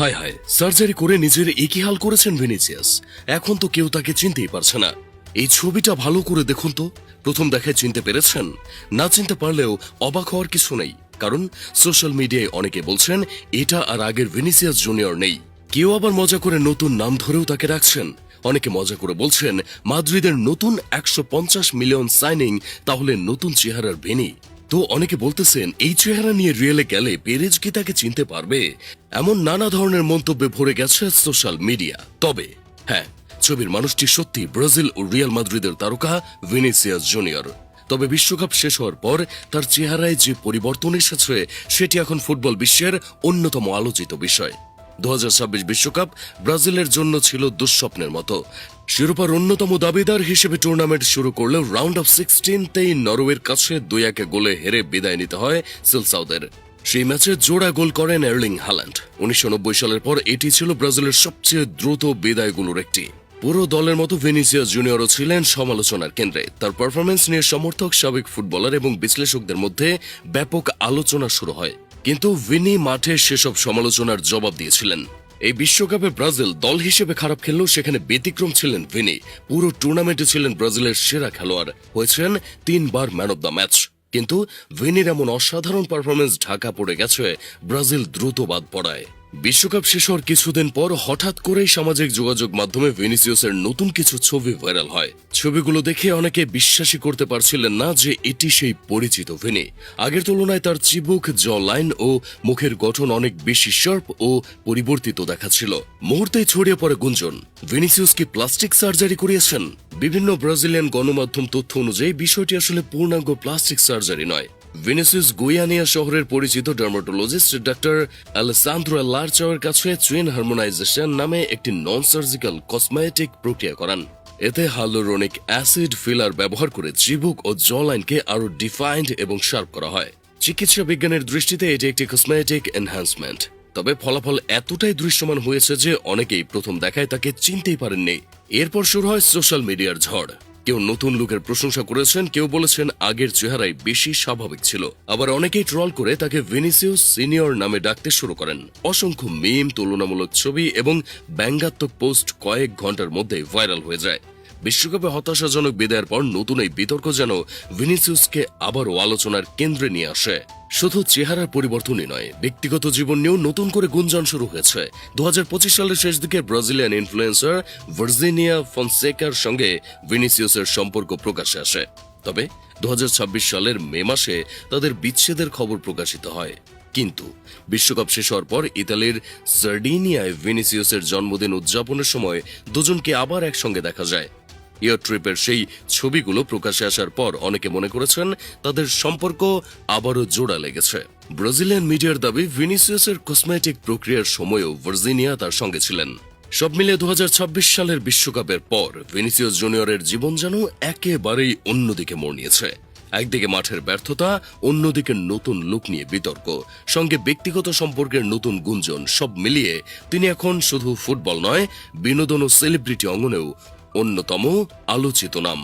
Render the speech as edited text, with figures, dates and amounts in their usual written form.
হায় হায়, surgery করে নিজের একই হাল করেছেন ভিনিসিয়াস। এখন তো কেউ তাকে চিনতেই পারছে না। এই ছবিটা ভালো করে দেখুন তো, প্রথম দেখায় চিনতে পেরেছেন? না চিনতে পারলেও অবাক হওয়ার কিছু নেই, কারণ সোশ্যাল মিডিয়ায় অনেকে বলছেন এটা আর আগের ভিনিসিয়াস জুনিয়র নেই। কেউ আবার মজা করে নতুন নাম ধরেও তাকে রাখছেন। অনেকে মজা করে বলছেন মাদ্রিদের নতুন 150 মিলিয়ন সাইনিং তাহলে নতুন চেহারার ভিনি। তো অনেকে বলতেছেন এই চেহারা নিয়ে রিয়েলে গেলে পেরেজ কি তাকে চিনতে পারবে? এমন নানা ধরনের মন্তব্যে ভরে গেছে সোশ্যাল মিডিয়া। তবে হ্যাঁ, ছবির মানুষটি সত্যি ব্রাজিল ও রিয়াল মাদ্রিদের তারকা ভিনিসিয়াস জুনিয়র। তবে বিশ্বকাপ শেষ হওয়ার পর তার চেহারায় যে পরিবর্তন এসেছে সেটি এখন ফুটবল বিশ্বের অন্যতম আলোচিত বিষয়। 2026 বিশ্বকাপ ব্রাজিলের জন্য ছিল দুঃস্বপ্নের মতো। শিরোপার অন্যতম দাবিদার হিসেবে টুর্নামেন্ট শুরু করলেও রাউন্ড অফ 16তেই নরওয়ের কাছে 2-1 গোলে হেরে বিদায় নিতে হয় সিলসাউদের। সেই ম্যাচে জোড়া গোল করেন এর্লিং হাল্যান্ড। 1990 সালের পর এটি ছিল ব্রাজিলের সবচেয়ে দ্রুত বিদায়গুলোর একটি। পুরো দলের মতো ভিনিসিয়াস জুনিয়রও ছিলেন সমালোচনার কেন্দ্রে। তার পারফরম্যান্স নিয়ে সমর্থক, সাবেক ফুটবলার এবং বিশ্লেষকদের মধ্যে ব্যাপক আলোচনা শুরু হয়। কিন্তু ভিনি মাঠে সেসব সমালোচনার জবাব দিয়েছিলেন। এই বিশ্বকাপে ব্রাজিল দল হিসেবে খারাপ খেললেও সেখানে ব্যতিক্রম ছিলেন ভিনি। পুরো টুর্নামেন্টে ছিলেন ব্রাজিলের সেরা খেলোয়াড়, হয়েছেন 3 বার ম্যান অব দ্য ম্যাচ। কিন্তু ভিনির এমন অসাধারণ পারফরমেন্স ঢাকা পড়ে গেছে ব্রাজিল দ্রুত বাদ পড়ায়। বিশ্বকাপ শেষ হওয়ার কিছুদিন পর হঠাৎ করেই সামাজিক যোগাযোগ মাধ্যমে ভিনিসিয়াসের নতুন কিছু ছবি ভাইরাল হয়। ছবিগুলো দেখে অনেকে বিশ্বাসই করতে পারছিলেন না যে এটি সেই পরিচিত ভিনি। আগের তুলনায় তার চিবুক, জ লাইন ও মুখের গঠন অনেক বেশি শার্প ও পরিবর্তিত দেখাচ্ছিল। মুহূর্তেই ছড়িয়ে পড়ে গুঞ্জন, ভিনিসিয়াস কি প্লাস্টিক সার্জারি করিয়েছেন? বিভিন্ন ব্রাজিলিয়ান গণমাধ্যম তথ্য অনুযায়ী বিষয়টি আসলে পূর্ণাঙ্গ প্লাস্টিক সার্জারি নয়। ভিনিসিয়াস গুয়ানিয়া শহরের পরিচিত ডার্মাটোলজিস্ট ডক্টর আলেসান্দ্রো লারচাওয়ের কাছে চুইন হারমোনাইজেশন নামে একটি নন সার্জিক্যাল কসমেটিক প্রক্রিয়া করান। এতে হাইলুরোনিক অ্যাসিড ফিলার ব্যবহার করে চিবুক ও জ লাইনকে আরো ডিফাইন্ড এবং শার্প করা হয়। চিকিৎসা বিজ্ঞানের দৃষ্টিতে এটি একটি কসমেটিক এনহ্যান্সমেন্ট। তবে ফলাফল এতটাই দৃশ্যমান হয়েছে যে অনেকেই প্রথম দেখায় তাকে চিনতেই পারেননি। এরপর শুরু হয় সোশ্যাল মিডিয়ার ঝড়। কেউ নতুন লুকের প্রশংসা করেছেন, কেউ বলেছেন আগের চেহারাই বেশি স্বাভাবিক ছিল। আবার অনেকেই ট্রল করে তাকে ভিনিসিয়াস সিনিয়র নামে ডাকতে শুরু করেন। অসংখ্য মিম, তুলনামূলক ছবি এবং ব্যঙ্গাত্মক পোস্ট কয়েক ঘন্টার মধ্যে ভাইরাল হয়ে যায়। বিশ্বকাপে হতাশাজনক বিদায়ের পর নতুন এই বিতর্ক যেন ভিনিসিয়াসকে আবারও আলোচনার কেন্দ্রে নিয়ে আসে। শুধু চেহারার পরিবর্তনই নয়, ব্যক্তিগত জীবন নিয়েও নতুন করে গুঞ্জন শুরু হয়েছে। 2025 সালের শেষ দিকে ব্রাজিলিয়ান ইনফ্লুয়েন্সার ভার্জিনিয়া ফনসেকার সঙ্গে ভিনিসিয়াসের সম্পর্ক প্রকাশ্যে আসে। তবে 2026 সালের মে মাসে তাদের বিচ্ছেদের খবর প্রকাশিত হয়। কিন্তু বিশ্বকাপ শেষ হওয়ার পর ইতালির সার্ডিনিয়ায় ভিনিসিয়াসের জন্মদিন উদযাপনের সময় দুজনকে আবার একসঙ্গে দেখা যায়। ইয়ার ট্রিপের সেই ছবিগুলো প্রকাশে আসার পর অনেকে মনে করেছেন তাদের সম্পর্ক আবারও জোড়া লেগেছে। ব্রাজিলিয়ান মিডিয়ার দাবি ভিনিসিয়াসের কসমেটিক প্রক্রিয়ার সময়ও ভার্জিনিয়া তার সঙ্গে ছিলেন। সব মিলে 2026 সালের বিশ্বকাপের পর ভিনিসিয়াস জুনিয়রের জীবন যেন একেবারেই অন্যদিকে মোড় নিয়েছে। একদিকে মাঠের ব্যর্থতা, অন্যদিকে নতুন লুক নিয়ে বিতর্ক, সঙ্গে ব্যক্তিগত সম্পর্কের নতুন গুঞ্জন। সব মিলিয়ে তিনি এখন শুধু ফুটবল নয়, বিনোদন ও সেলিব্রিটি অঙ্গনেও অন্যতম আলোচিত নাম।